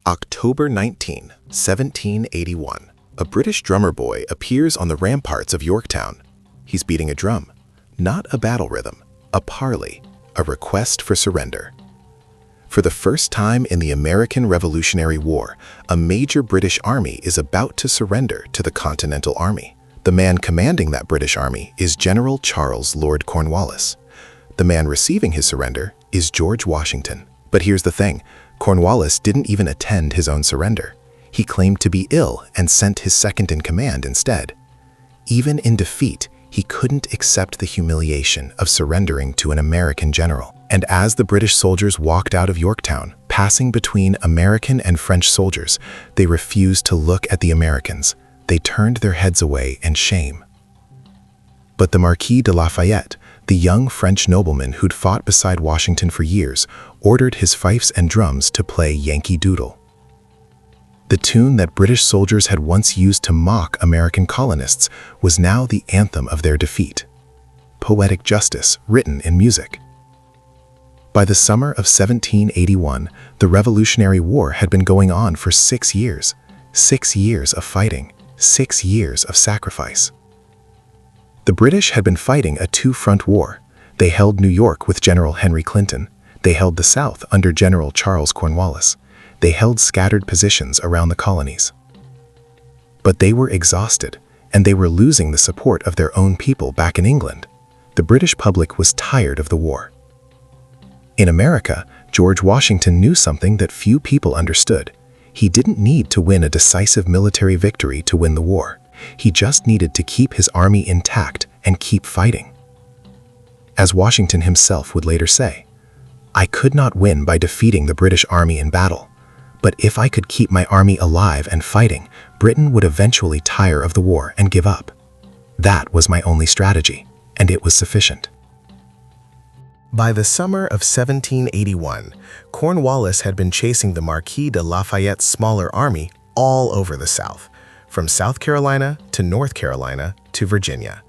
October 19, 1781. A British drummer boy appears on the ramparts of Yorktown. He's beating a drum, not a battle rhythm, a parley, a request for surrender. For the first time in the American Revolutionary War, a major British army is about to surrender to the Continental Army. The man commanding that British army is General Charles Lord Cornwallis. The man receiving his surrender is George Washington. But here's the thing, Cornwallis didn't even attend his own surrender. He claimed to be ill and sent his second-in-command instead. Even in defeat, he couldn't accept the humiliation of surrendering to an American general. And as the British soldiers walked out of Yorktown, passing between American and French soldiers, they refused to look at the Americans. They turned their heads away in shame. But the Marquis de Lafayette, the young French nobleman who'd fought beside Washington for years, ordered his fifes and drums to play Yankee Doodle. The tune that British soldiers had once used to mock American colonists was now the anthem of their defeat. Poetic justice written in music. By the summer of 1781, the Revolutionary War had been going on for 6 years. 6 years of fighting, 6 years of sacrifice. The British had been fighting a two-front war. They held New York with General Henry Clinton. They held the South under General Charles Cornwallis. They held scattered positions around the colonies. But they were exhausted, and they were losing the support of their own people back in England. The British public was tired of the war. In America, George Washington knew something that few people understood. He didn't need to win a decisive military victory to win the war. He just needed to keep his army intact and keep fighting. As Washington himself would later say, "I could not win by defeating the British army in battle. But if I could keep my army alive and fighting, Britain would eventually tire of the war and give up. That was my only strategy, and it was sufficient." By the summer of 1781, Cornwallis had been chasing the Marquis de Lafayette's smaller army all over the South, from South Carolina to North Carolina to Virginia.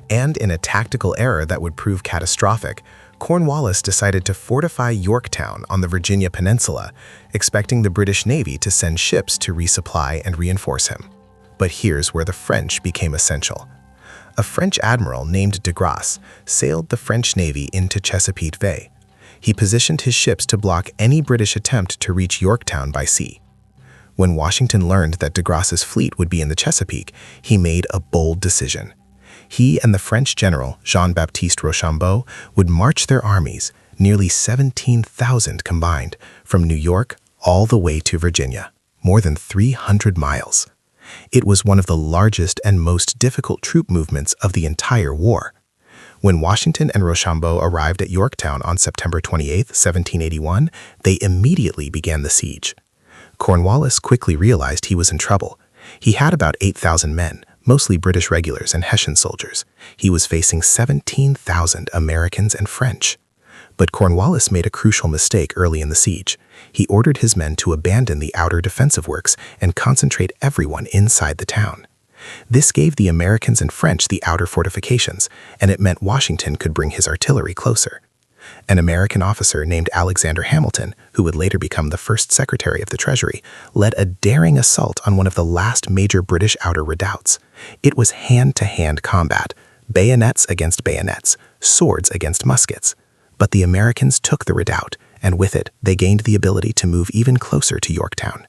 And in a tactical error that would prove catastrophic, Cornwallis decided to fortify Yorktown on the Virginia Peninsula, expecting the British Navy to send ships to resupply and reinforce him. But here's where the French became essential. A French admiral named de Grasse sailed the French Navy into Chesapeake Bay. He positioned his ships to block any British attempt to reach Yorktown by sea. When Washington learned that de Grasse's fleet would be in the Chesapeake, he made a bold decision. He and the French general, Jean-Baptiste Rochambeau, would march their armies, nearly 17,000 combined, from New York all the way to Virginia, more than 300 miles. It was one of the largest and most difficult troop movements of the entire war. When Washington and Rochambeau arrived at Yorktown on September 28, 1781, they immediately began the siege. Cornwallis quickly realized he was in trouble. He had about 8,000 men, mostly British regulars and Hessian soldiers. He was facing 17,000 Americans and French. But Cornwallis made a crucial mistake early in the siege. He ordered his men to abandon the outer defensive works and concentrate everyone inside the town. This gave the Americans and French the outer fortifications, and it meant Washington could bring his artillery closer. An American officer named Alexander Hamilton, who would later become the first Secretary of the Treasury, led a daring assault on one of the last major British outer redoubts. It was hand-to-hand combat, bayonets against bayonets, swords against muskets. But the Americans took the redoubt, and with it, they gained the ability to move even closer to Yorktown.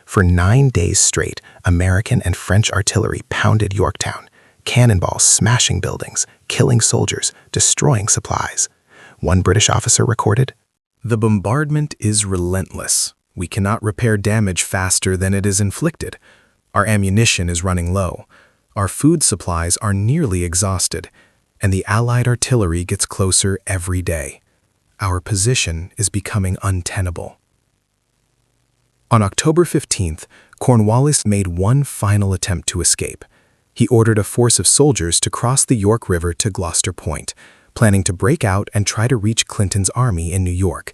For 9 days straight, American and French artillery pounded Yorktown, cannonballs smashing buildings, killing soldiers, destroying supplies. One British officer recorded, "The bombardment is relentless. We cannot repair damage faster than it is inflicted. Our ammunition is running low. Our food supplies are nearly exhausted, and the Allied artillery gets closer every day. Our position is becoming untenable." On October 15th, Cornwallis made one final attempt to escape. He ordered a force of soldiers to cross the York River to Gloucester Point, planning to break out and try to reach Clinton's army in New York.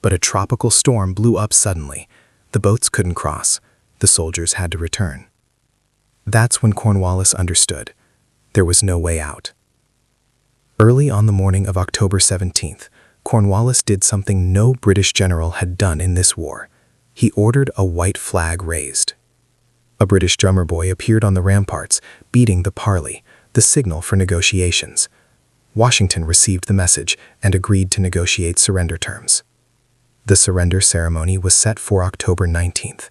But a tropical storm blew up suddenly. The boats couldn't cross. The soldiers had to return. That's when Cornwallis understood. There was no way out. Early on the morning of October 17th, Cornwallis did something no British general had done in this war. He ordered a white flag raised. A British drummer boy appeared on the ramparts, beating the parley, the signal for negotiations. Washington received the message and agreed to negotiate surrender terms. The surrender ceremony was set for October 19th.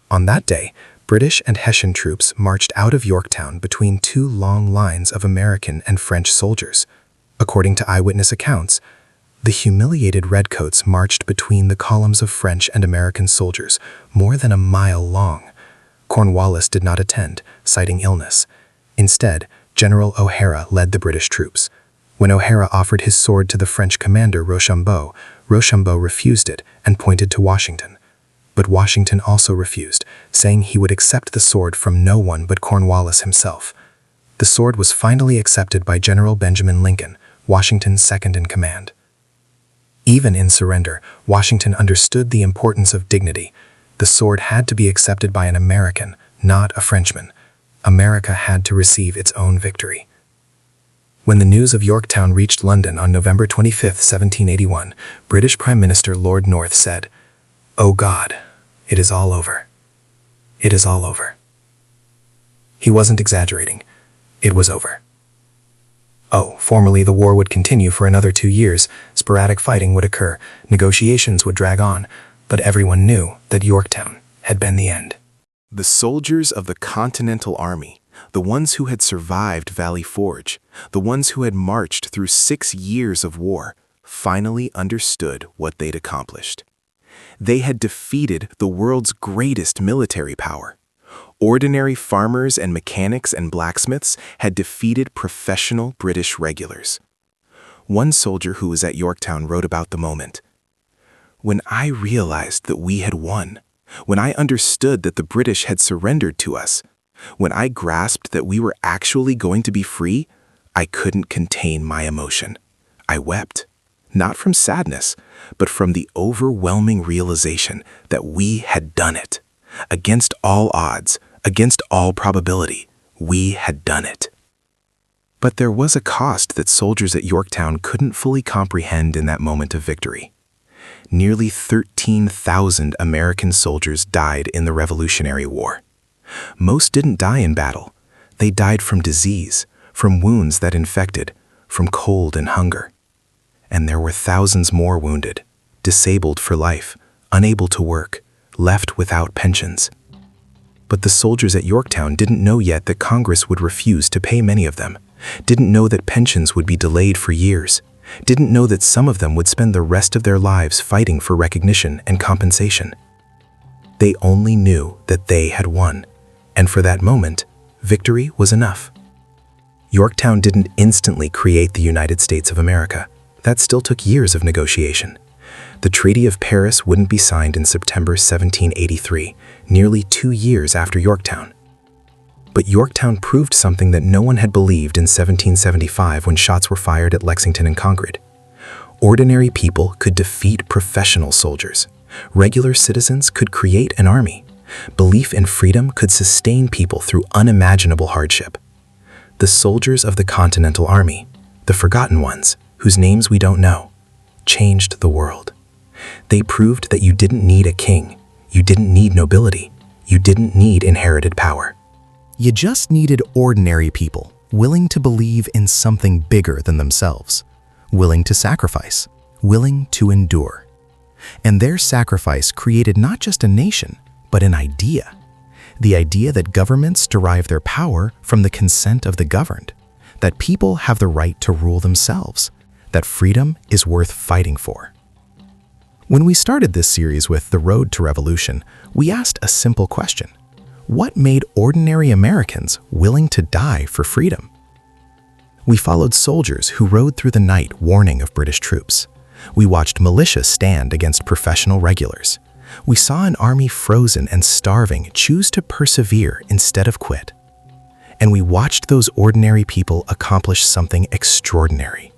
On that day, British and Hessian troops marched out of Yorktown between two long lines of American and French soldiers. According to eyewitness accounts, the humiliated redcoats marched between the columns of French and American soldiers, more than a mile long. Cornwallis did not attend, citing illness. Instead, General O'Hara led the British troops. When O'Hara offered his sword to the French commander Rochambeau, Rochambeau refused it and pointed to Washington. But Washington also refused, saying he would accept the sword from no one but Cornwallis himself. The sword was finally accepted by General Benjamin Lincoln, Washington's second in command. Even in surrender, Washington understood the importance of dignity. The sword had to be accepted by an American, not a Frenchman. America had to receive its own victory. When the news of Yorktown reached London on November 25, 1781, British Prime Minister Lord North said, "Oh God, it is all over. It is all over." He wasn't exaggerating. It was over. Formally the war would continue for another 2 years, sporadic fighting would occur, negotiations would drag on, but everyone knew that Yorktown had been the end. The soldiers of the Continental Army, the ones who had survived Valley Forge, the ones who had marched through 6 years of war, finally understood what they'd accomplished. They had defeated the world's greatest military power. Ordinary farmers and mechanics and blacksmiths had defeated professional British regulars. One soldier who was at Yorktown wrote about the moment. "When I realized that we had won, when I understood that the British had surrendered to us, when I grasped that we were actually going to be free, I couldn't contain my emotion. I wept, not from sadness, but from the overwhelming realization that we had done it. Against all odds, against all probability, we had done it." But there was a cost that soldiers at Yorktown couldn't fully comprehend in that moment of victory. Nearly 13,000 American soldiers died in the Revolutionary War. Most didn't die in battle. They died from disease, from wounds that infected, from cold and hunger. And there were thousands more wounded, disabled for life, unable to work, left without pensions. But the soldiers at Yorktown didn't know yet that Congress would refuse to pay many of them, didn't know that pensions would be delayed for years, didn't know that some of them would spend the rest of their lives fighting for recognition and compensation. They only knew that they had won, and for that moment, victory was enough. Yorktown didn't instantly create the United States of America. That still took years of negotiation. The Treaty of Paris wouldn't be signed in September 1783, nearly 2 years after Yorktown. But Yorktown proved something that no one had believed in 1775 when shots were fired at Lexington and Concord. Ordinary people could defeat professional soldiers. Regular citizens could create an army. Belief in freedom could sustain people through unimaginable hardship. The soldiers of the Continental Army, the forgotten ones, whose names we don't know, changed the world. They proved that you didn't need a king, you didn't need nobility, you didn't need inherited power. You just needed ordinary people, willing to believe in something bigger than themselves, willing to sacrifice, willing to endure. And their sacrifice created not just a nation, but an idea. The idea that governments derive their power from the consent of the governed, that people have the right to rule themselves, that freedom is worth fighting for. When we started this series with The Road to Revolution, we asked a simple question. What made ordinary Americans willing to die for freedom? We followed soldiers who rode through the night warning of British troops. We watched militia stand against professional regulars. We saw an army frozen and starving choose to persevere instead of quit. And we watched those ordinary people accomplish something extraordinary.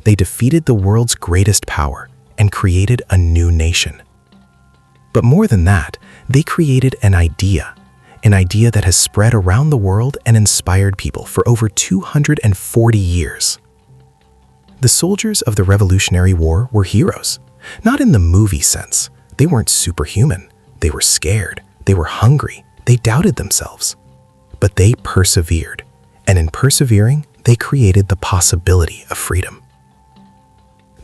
They defeated the world's greatest power and created a new nation. But more than that, they created an idea that has spread around the world and inspired people for over 240 years. The soldiers of the Revolutionary War were heroes, not in the movie sense. They weren't superhuman. They were scared. They were hungry. They doubted themselves. But they persevered. And in persevering, they created the possibility of freedom.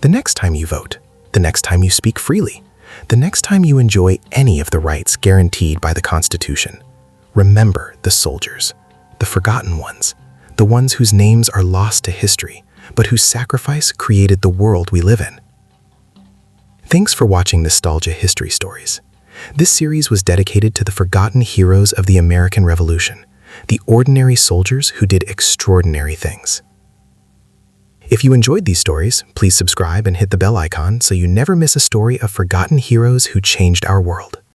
The next time you vote, the next time you speak freely, the next time you enjoy any of the rights guaranteed by the Constitution, remember the soldiers, the forgotten ones, the ones whose names are lost to history, but whose sacrifice created the world we live in. Thanks for watching Nostalgia History Stories. This series was dedicated to the forgotten heroes of the American Revolution, the ordinary soldiers who did extraordinary things. If you enjoyed these stories, please subscribe and hit the bell icon so you never miss a story of forgotten heroes who changed our world.